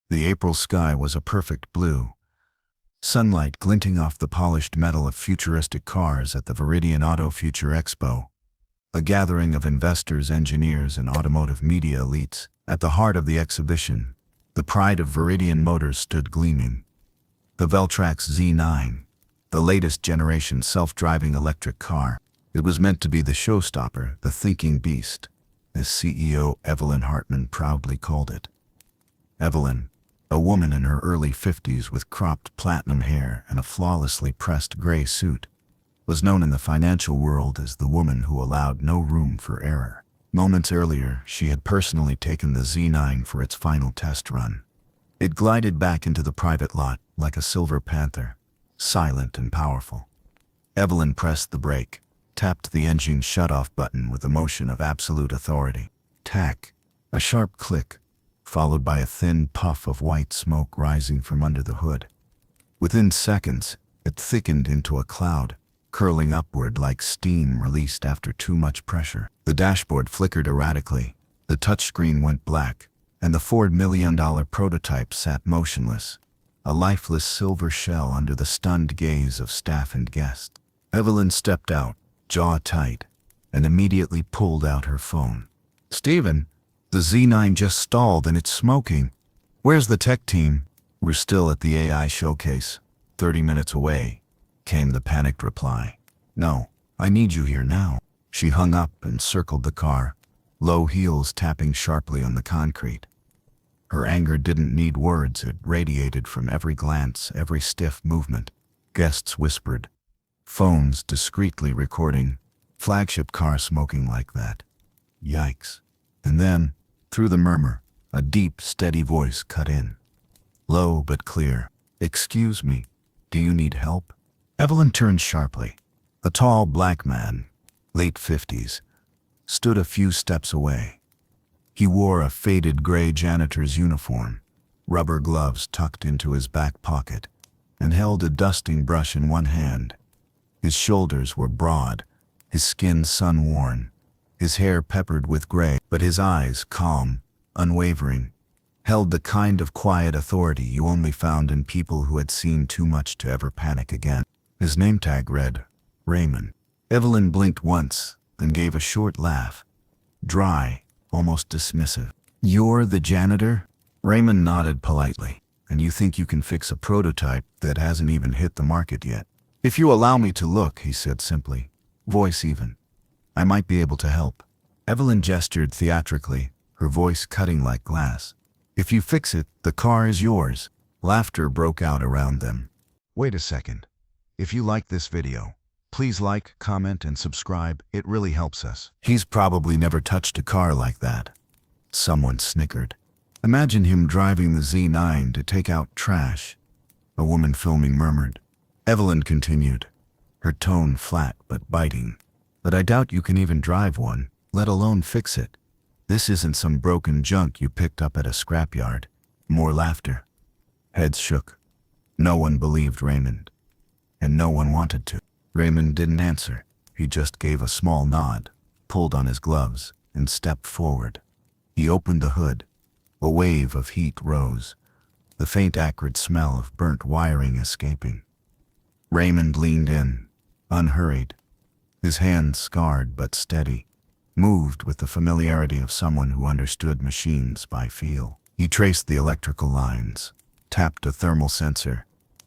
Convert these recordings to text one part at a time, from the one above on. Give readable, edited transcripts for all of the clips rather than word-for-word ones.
The April sky was a perfect blue, sunlight glinting off the polished metal of futuristic cars at the Viridian Auto Future Expo, a gathering of investors, engineers, and automotive media elites. At the heart of the exhibition, the pride of Viridian Motors stood gleaming. The Veltrax Z9, the latest generation self-driving electric car. It was meant to be the showstopper, the thinking beast, as CEO Evelyn Hartman proudly called it. Evelyn, a woman in her early 50s with cropped platinum hair and a flawlessly pressed gray suit, was known in the financial world as the woman who allowed no room for error. Moments earlier, she had personally taken the Z9 for its final test run. It glided back into the private lot like a silver panther, silent and powerful. Evelyn pressed the brake, tapped the engine shut-off button with a motion of absolute authority. Tack, a sharp click, followed by a thin puff of white smoke rising from under the hood. Within seconds, it thickened into a cloud, curling upward like steam released after too much pressure. The dashboard flickered erratically, the touchscreen went black, and the $4 million prototype sat motionless, a lifeless silver shell under the stunned gaze of staff and guests. Evelyn stepped out, jaw tight, and immediately pulled out her phone. "Steven, the Z9 just stalled and it's smoking. Where's the tech team?" "We're still at the AI showcase, 30 minutes away," came the panicked reply. "No, I need you here now." She hung up and circled the car, low heels tapping sharply on the concrete. Her anger didn't need words, it radiated from every glance, every stiff movement. Guests whispered, phones discreetly recording, flagship car smoking like that. Yikes. And then, through the murmur, a deep, steady voice cut in. Low but clear. "Excuse me, do you need help?" Evelyn turned sharply. A tall black man, late 50s, stood a few steps away. He wore a faded gray janitor's uniform, rubber gloves tucked into his back pocket, and held a dusting brush in one hand. His shoulders were broad, his skin sun-worn, his hair peppered with gray, but his eyes, calm, unwavering, held the kind of quiet authority you only found in people who had seen too much to ever panic again. His name tag read, Raymond. Evelyn blinked once, then gave a short laugh, dry, almost dismissive. "You're the janitor?" Raymond nodded politely. "And you think you can fix a prototype that hasn't even hit the market yet?" "If you allow me to look," he said simply, voice even, "I might be able to help." Evelyn gestured theatrically, her voice cutting like glass. "If you fix it, the car is yours." Laughter broke out around them. "Wait a second. If you like this video, please like, comment, and subscribe. It really helps us." "He's probably never touched a car like that." Someone snickered. "Imagine him driving the Z9 to take out trash," a woman filming murmured. Evelyn continued, her tone flat but biting. "But I doubt you can even drive one, let alone fix it. This isn't some broken junk you picked up at a scrapyard." More laughter. Heads shook. No one believed Raymond, and no one wanted to. Raymond didn't answer. He just gave a small nod, pulled on his gloves, and stepped forward. He opened the hood. A wave of heat rose, the faint acrid smell of burnt wiring escaping. Raymond leaned in, unhurried, his hands scarred but steady, moved with the familiarity of someone who understood machines by feel. He traced the electrical lines, tapped a thermal sensor,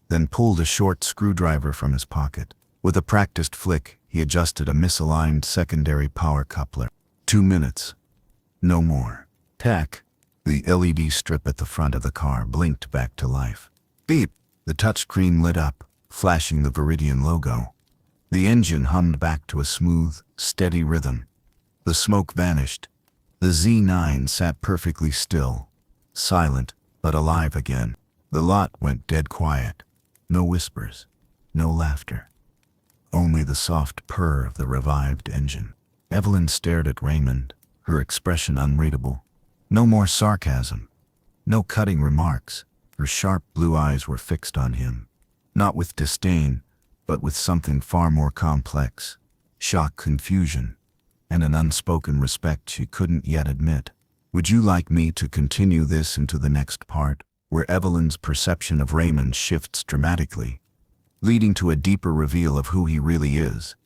then pulled a short screwdriver from his pocket. With a practiced flick, he adjusted a misaligned secondary power coupler. 2 minutes. No more. Tack. The LED strip at the front of the car blinked back to life. Beep. The touchscreen lit up, flashing the Viridian logo. The engine hummed back to a smooth, steady rhythm. The smoke vanished. The Z9 sat perfectly still, silent but alive again. The lot went dead quiet. No whispers, no laughter. Only the soft purr of the revived engine. Evelyn stared at Raymond, her expression unreadable. No more sarcasm, no cutting remarks. Her sharp blue eyes were fixed on him, not with disdain, but with something far more complex. Shock, confusion, and an unspoken respect she couldn't yet admit. "Would you like me to continue this into the next part?" where Evelyn's perception of Raymond shifts dramatically, leading to a deeper reveal of who he really is.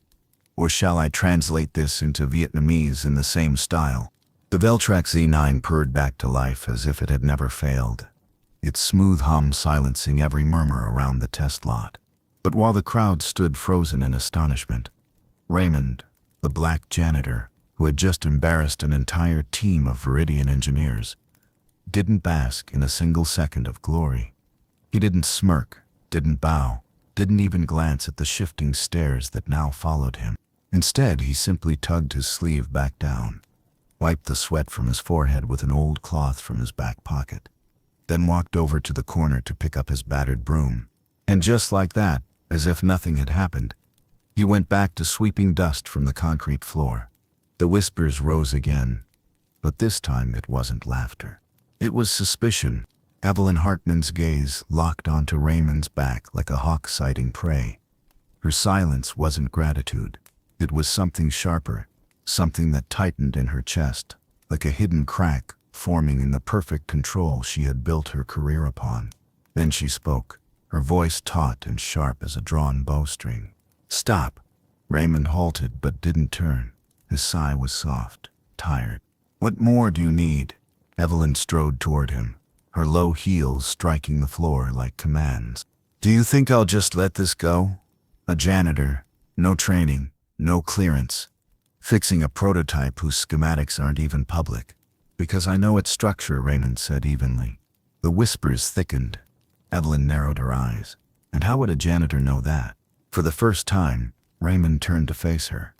Or shall I translate this into Vietnamese in the same style? The Veltrax Z9 purred back to life as if it had never failed, its smooth hum silencing every murmur around the test lot. But while the crowd stood frozen in astonishment, Raymond, the black janitor, who had just embarrassed an entire team of Viridian engineers, didn't bask in a single second of glory. He didn't smirk, didn't bow, didn't even glance at the shifting stares that now followed him. Instead, he simply tugged his sleeve back down, wiped the sweat from his forehead with an old cloth from his back pocket, then walked over to the corner to pick up his battered broom. And just like that, as if nothing had happened, he went back to sweeping dust from the concrete floor. The whispers rose again, but this time it wasn't laughter. It was suspicion. Evelyn Hartman's gaze locked onto Raymond's back like a hawk sighting prey. Her silence wasn't gratitude. It was something sharper, something that tightened in her chest, like a hidden crack forming in the perfect control she had built her career upon. Then she spoke, her voice taut and sharp as a drawn bowstring. "Stop." Raymond halted but didn't turn. His sigh was soft, tired. "What more do you need?" Evelyn strode toward him, her low heels striking the floor like commands. "Do you think I'll just let this go? A janitor, no training, no clearance, fixing a prototype whose schematics aren't even public." "Because I know its structure," Raymond said evenly. The whispers thickened. Evelyn narrowed her eyes. And how would a janitor know that? For the first time, Raymond turned to face her.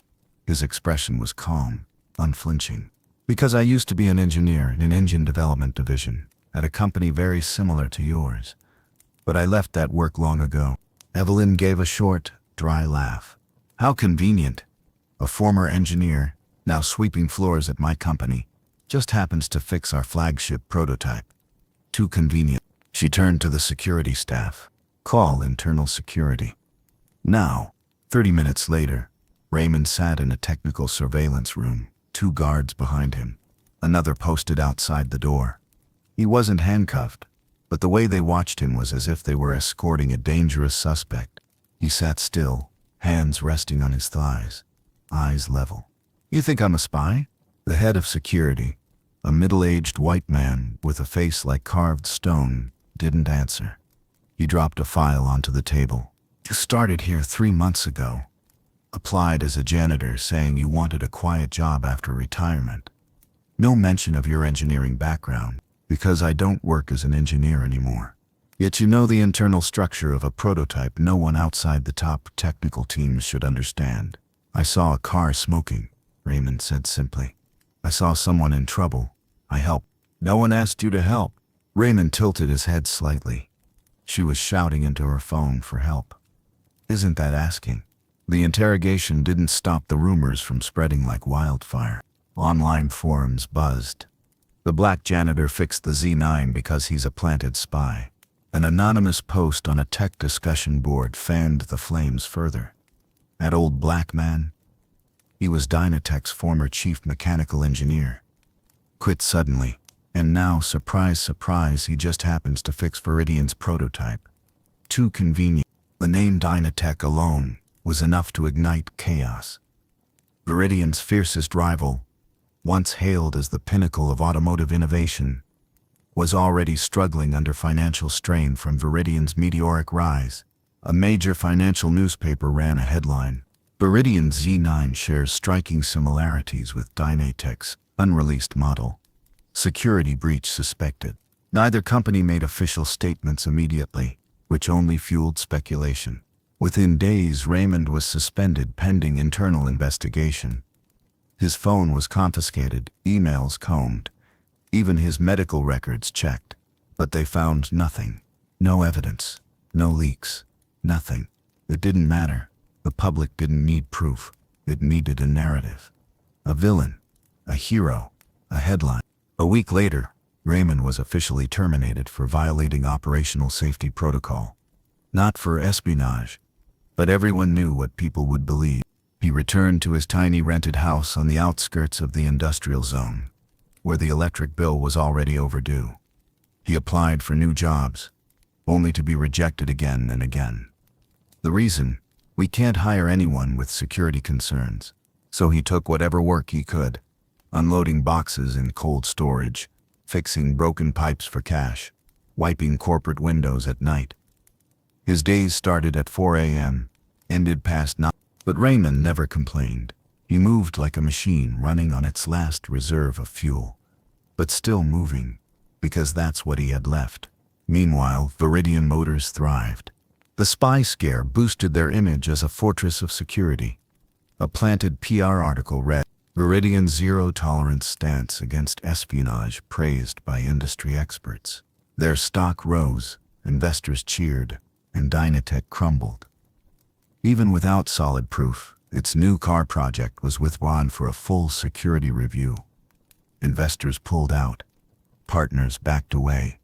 His expression was calm, unflinching. "Because I used to be an engineer in an engine development division at a company very similar to yours. But I left that work long ago." Evelyn gave a short, dry laugh. "How convenient. A former engineer, now sweeping floors at my company, just happens to fix our flagship prototype. Too convenient." She turned to the security staff. "Call internal security." Now, 30 minutes later, Raymond sat in a technical surveillance room, 2 guards behind him, another posted outside the door. He wasn't handcuffed, but the way they watched him was as if they were escorting a dangerous suspect. He sat still, hands resting on his thighs, eyes level. "You think I'm a spy?" The head of security, a middle-aged white man with a face like carved stone, didn't answer. He dropped a file onto the table. "You started here 3 months ago. Applied as a janitor, saying you wanted a quiet job after retirement. No mention of your engineering background, because I don't work as an engineer anymore. Yet you know the internal structure of a prototype no one outside the top technical teams should understand." "I saw a car smoking," Raymond said simply. "I saw someone in trouble. I helped." "No one asked you to help." Raymond tilted his head slightly. "She was shouting into her phone for help." "Isn't that asking?" The interrogation didn't stop the rumors from spreading like wildfire. Online forums buzzed. "The black janitor fixed the Z9 because he's a planted spy." An anonymous post on a tech discussion board fanned the flames further. "That old black man? He was Dynatech's former chief mechanical engineer. Quit suddenly, and now, surprise, surprise, he just happens to fix Viridian's prototype. Too convenient." The name Dynatech alone was enough to ignite chaos. Viridian's fiercest rival, once hailed as the pinnacle of automotive innovation, was already struggling under financial strain from Viridian's meteoric rise. A major financial newspaper ran a headline: "Viridian Z9 shares striking similarities with Dynatech's unreleased model. Security breach suspected." Neither company made official statements immediately, which only fueled speculation. Within days, Raymond was suspended pending internal investigation. His phone was confiscated, emails combed, even his medical records checked. But they found nothing. No evidence, no leaks, nothing. It didn't matter. The public didn't need proof. It needed a narrative. A villain, a hero, a headline. A week later, Raymond was officially terminated for violating operational safety protocol. Not for espionage, but everyone knew what people would believe. He returned to his tiny rented house on the outskirts of the industrial zone, where the electric bill was already overdue. He applied for new jobs, only to be rejected again and again. The reason? We can't hire anyone with security concerns. So he took whatever work he could, unloading boxes in cold storage, fixing broken pipes for cash, wiping corporate windows at night. His days started at 4 a.m., ended past 9. But Raymond never complained. He moved like a machine running on its last reserve of fuel, but still moving, because that's what he had left. Meanwhile, Viridian Motors thrived. The spy scare boosted their image as a fortress of security. A planted PR article read, "Viridian's zero-tolerance stance against espionage praised by industry experts." Their stock rose, investors cheered, and Dynatech crumbled. Even without solid proof, its new car project was withdrawn for a full security review. Investors pulled out. Partners backed away.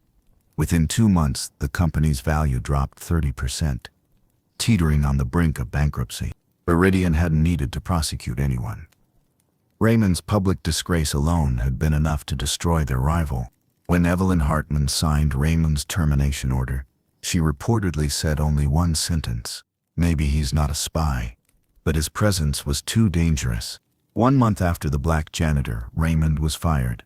Within 2 months, the company's value dropped 30%, teetering on the brink of bankruptcy. Viridian hadn't needed to prosecute anyone. Raymond's public disgrace alone had been enough to destroy their rival. When Evelyn Hartman signed Raymond's termination order, she reportedly said only one sentence: "Maybe he's not a spy, but his presence was too dangerous." 1 month after the Black Janitor, Raymond was fired.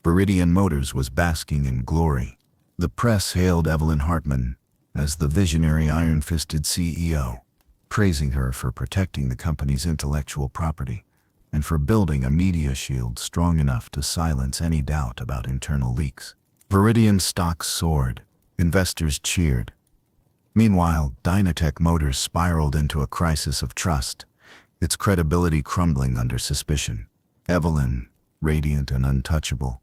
Viridian Motors was basking in glory. The press hailed Evelyn Hartman as the visionary iron-fisted CEO, praising her for protecting the company's intellectual property and for building a media shield strong enough to silence any doubt about internal leaks. Viridian stocks soared. Investors cheered. Meanwhile, Dynatech Motors spiraled into a crisis of trust, its credibility crumbling under suspicion. Evelyn, radiant and untouchable,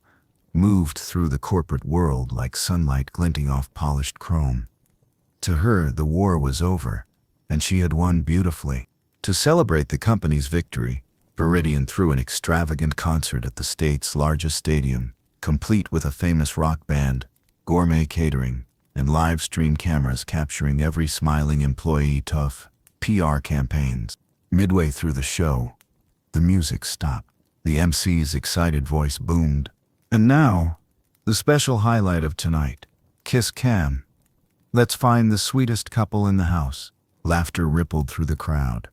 moved through the corporate world like sunlight glinting off polished chrome. To her, the war was over, and she had won beautifully. To celebrate the company's victory, Viridian threw an extravagant concert at the state's largest stadium, complete with a famous rock band, gourmet catering, and live-stream cameras capturing every smiling employee. Tough PR campaigns. Midway through the show, the music stopped. The MC's excited voice boomed. "And now, the special highlight of tonight. Kiss cam. Let's find the sweetest couple in the house." Laughter rippled through the crowd.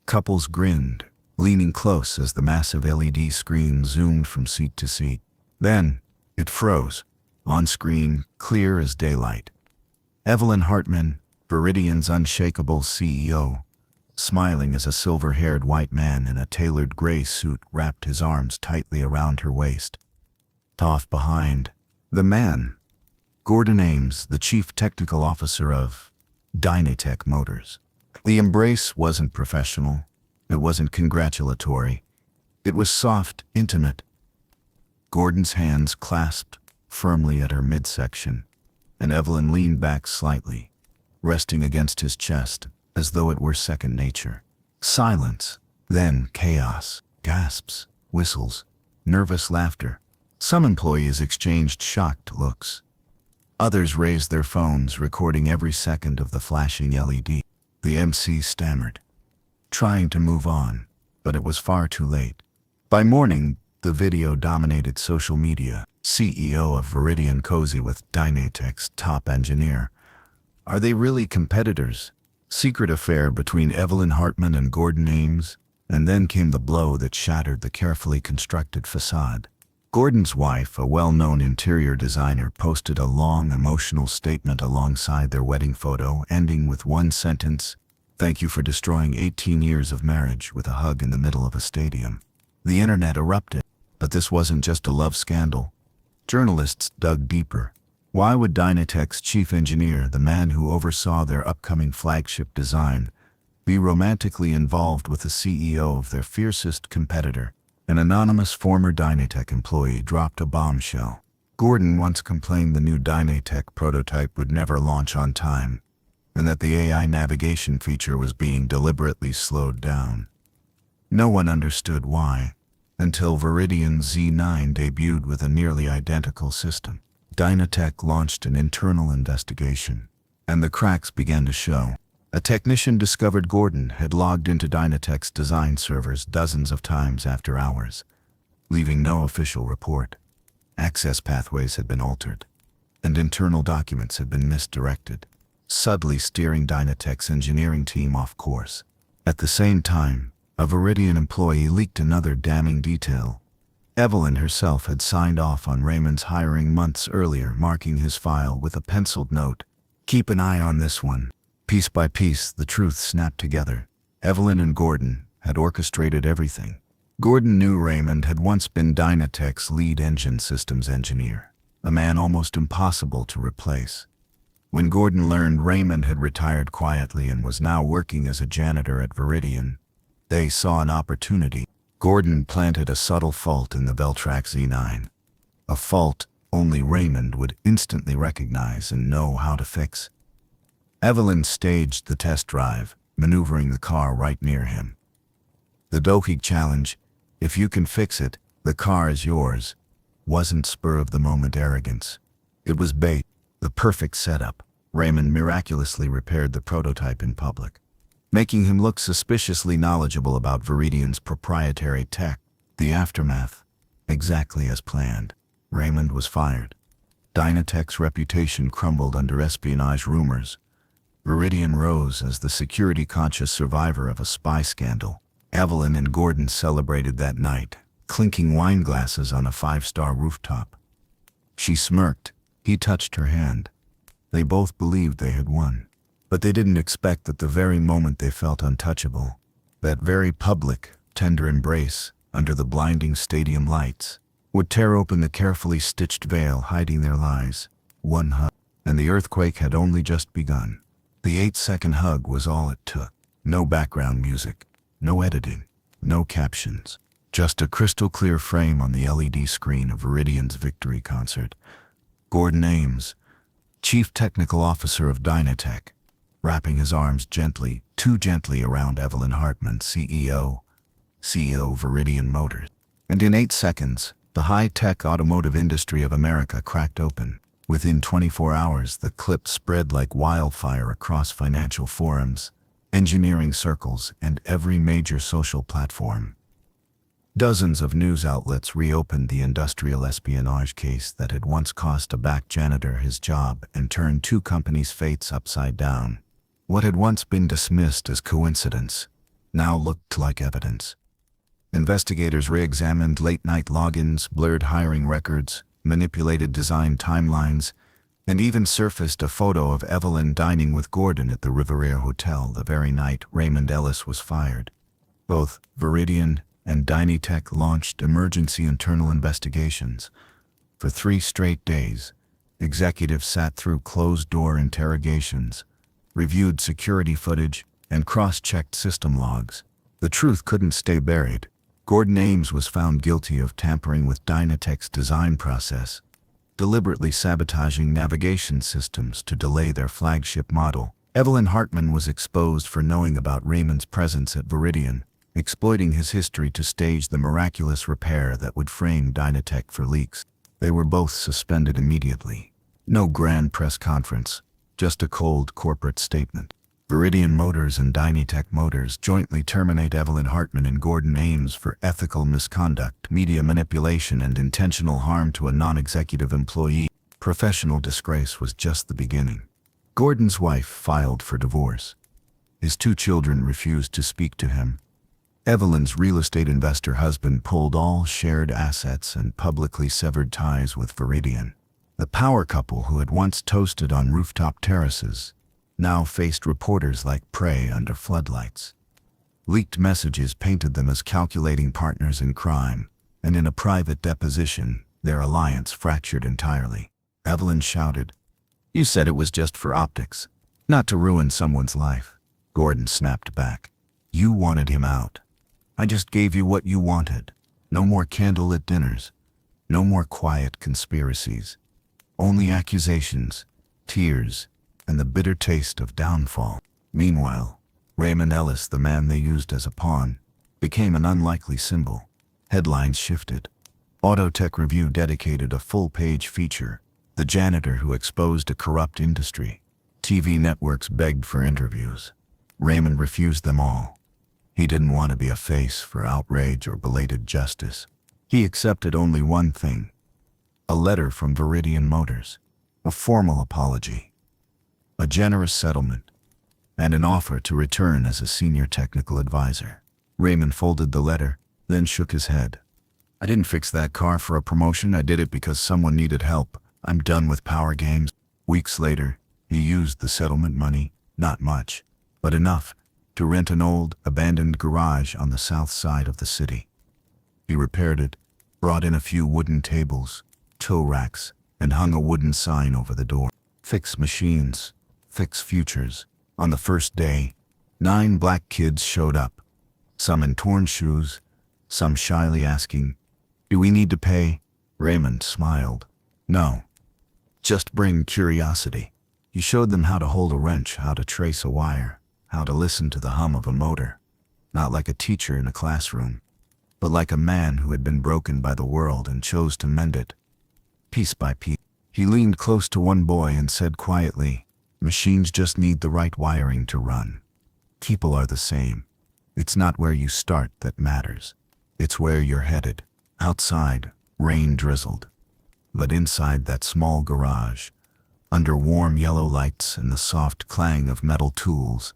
Couples grinned, leaning close as the massive LED screen zoomed from seat to seat. Then, it froze, on screen, clear as daylight. Evelyn Hartman, Viridian's unshakable CEO, smiling as a silver-haired white man in a tailored gray suit wrapped his arms tightly around her waist. Off behind, the man, Gordon Ames, the chief technical officer of Dynatech Motors. The embrace wasn't professional. It wasn't congratulatory. It was soft, intimate. Gordon's hands clasped firmly at her midsection, and Evelyn leaned back slightly, resting against his chest as though it were second nature. Silence, then chaos, gasps, whistles, nervous laughter. Some employees exchanged shocked looks. Others raised their phones, recording every second of the flashing LED. The MC stammered, trying to move on, but it was far too late. By morning, the video dominated social media. CEO of Viridian cozy with Dynatech's top engineer. Are they really competitors? Secret affair between Evelyn Hartman and Gordon Ames. And then came the blow that shattered the carefully constructed facade. Gordon's wife, a well-known interior designer, posted a long, emotional statement alongside their wedding photo, ending with one sentence: "Thank you for destroying 18 years of marriage," with a hug in the middle of a stadium. The internet erupted. But this wasn't just a love scandal. Journalists dug deeper. Why would Dynatech's chief engineer, the man who oversaw their upcoming flagship design, be romantically involved with the CEO of their fiercest competitor? An anonymous former Dynatech employee dropped a bombshell. Gordon once complained the new Dynatech prototype would never launch on time, and that the AI navigation feature was being deliberately slowed down. No one understood why, until Viridian Z9 debuted with a nearly identical system. Dynatech launched an internal investigation, and the cracks began to show. A technician discovered Gordon had logged into Dynatech's design servers dozens of times after hours, leaving no official report. Access pathways had been altered. and internal documents had been misdirected, subtly steering Dynatech's engineering team off course. At the same time, a Viridian employee leaked another damning detail. Evelyn herself had signed off on Raymond's hiring months earlier, marking his file with a penciled note. "Keep an eye on this one." Piece by piece, the truth snapped together. Evelyn and Gordon had orchestrated everything. Gordon knew Raymond had once been Dynatech's lead engine systems engineer, a man almost impossible to replace. When Gordon learned Raymond had retired quietly and was now working as a janitor at Viridian, they saw an opportunity. Gordon planted a subtle fault in the Veltrax Z9, a fault only Raymond would instantly recognize and know how to fix. Evelyn staged the test drive, maneuvering the car right near him. The Dohig challenge, "If you can fix it, the car is yours," wasn't spur-of-the-moment arrogance. It was bait, the perfect setup. Raymond miraculously repaired the prototype in public, making him look suspiciously knowledgeable about Viridian's proprietary tech. The aftermath, exactly as planned. Raymond was fired. Dynatech's reputation crumbled under espionage rumors. Viridian rose as the security-conscious survivor of a spy scandal. Evelyn and Gordon celebrated that night, clinking wine glasses on a 5-star rooftop. She smirked. He touched her hand. They both believed they had won. But they didn't expect that the very moment they felt untouchable, that very public, tender embrace under the blinding stadium lights, would tear open the carefully stitched veil hiding their lies. One hug, and the earthquake had only just begun. The 8-second hug was all it took. No background music, no editing, no captions. Just a crystal-clear frame on the LED screen of Viridian's victory concert. Gordon Ames, Chief Technical Officer of Dynatech, wrapping his arms gently, too gently around Evelyn Hartman, CEO Viridian Motors. And in 8 seconds, the high-tech automotive industry of America cracked open. Within 24 hours, the clip spread like wildfire across financial forums, engineering circles, and every major social platform. Dozens of news outlets reopened the industrial espionage case that had once cost a back janitor his job and turned 2 companies' fates upside down. What had once been dismissed as coincidence now looked like evidence. Investigators re-examined late-night logins, blurred hiring records, manipulated design timelines, and even surfaced a photo of Evelyn dining with Gordon at the Riviera Hotel the very night Raymond Ellis was fired. Both Viridian and Dynatech launched emergency internal investigations. For 3 straight days, executives sat through closed-door interrogations, reviewed security footage, and cross-checked system logs. The truth couldn't stay buried. Gordon Ames was found guilty of tampering with Dynatech's design process, deliberately sabotaging navigation systems to delay their flagship model. Evelyn Hartman was exposed for knowing about Raymond's presence at Viridian, exploiting his history to stage the miraculous repair that would frame Dynatech for leaks. They were both suspended immediately. No grand press conference, just a cold corporate statement. Viridian Motors and Dynatech Motors jointly terminate Evelyn Hartman and Gordon Ames for ethical misconduct, media manipulation, and intentional harm to a non-executive employee. Professional disgrace was just the beginning. Gordon's wife filed for divorce. His 2 children refused to speak to him. Evelyn's real estate investor husband pulled all shared assets and publicly severed ties with Viridian. The power couple who had once toasted on rooftop terraces now faced reporters like prey under floodlights. Leaked messages painted them as calculating partners in crime, and in a private deposition, their alliance fractured entirely. Evelyn shouted, "You said it was just for optics, not to ruin someone's life." Gordon snapped back, "You wanted him out. I just gave you what you wanted. No more candlelit dinners. No more quiet conspiracies. Only accusations, tears, and the bitter taste of downfall." Meanwhile, Raymond Ellis, the man they used as a pawn, became an unlikely symbol. Headlines shifted. Autotech Review dedicated a full-page feature, "The Janitor Who Exposed a Corrupt Industry." TV networks begged for interviews. Raymond refused them all. He didn't want to be a face for outrage or belated justice. He accepted only one thing: a letter from Viridian Motors. a formal apology, a generous settlement, and an offer to return as a senior technical advisor. Raymond folded the letter, then shook his head. I didn't fix that car for a promotion. I did it because someone needed help. I'm done with power games. Weeks later, he used the settlement money, not much, but enough, to rent an old, abandoned garage on the south side of the city. He repaired it, brought in a few wooden tables, tow racks, and hung a wooden sign over the door. Fix machines, fix futures. On the first day, 9 black kids showed up, some in torn shoes, some shyly asking, "Do we need to pay?" Raymond smiled. "No. Just bring curiosity." He showed them how to hold a wrench, how to trace a wire, how to listen to the hum of a motor. Not like a teacher in a classroom, but like a man who had been broken by the world and chose to mend it. Piece by piece. He leaned close to one boy and said quietly, "Machines just need the right wiring to run. People are the same. It's not where you start that matters. It's where you're headed." Outside, rain drizzled. But inside that small garage, under warm yellow lights and the soft clang of metal tools,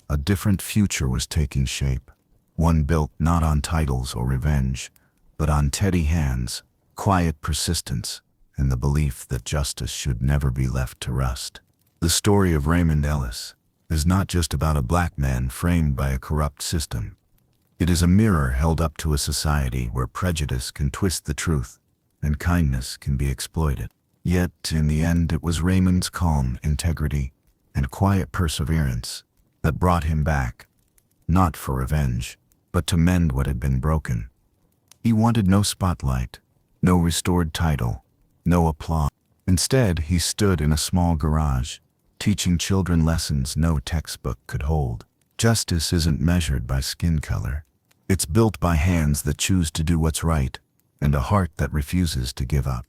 a different future was taking shape. One built not on titles or revenge, but on steady hands, quiet persistence, and the belief that justice should never be left to rust. The story of Raymond Ellis is not just about a black man framed by a corrupt system. It is a mirror held up to a society where prejudice can twist the truth and kindness can be exploited. Yet, in the end, it was Raymond's calm integrity and quiet perseverance that brought him back, not for revenge, but to mend what had been broken. He wanted no spotlight, no restored title, no applause. Instead, he stood in a small garage, teaching children lessons no textbook could hold. Justice isn't measured by skin color. It's built by hands that choose to do what's right and a heart that refuses to give up.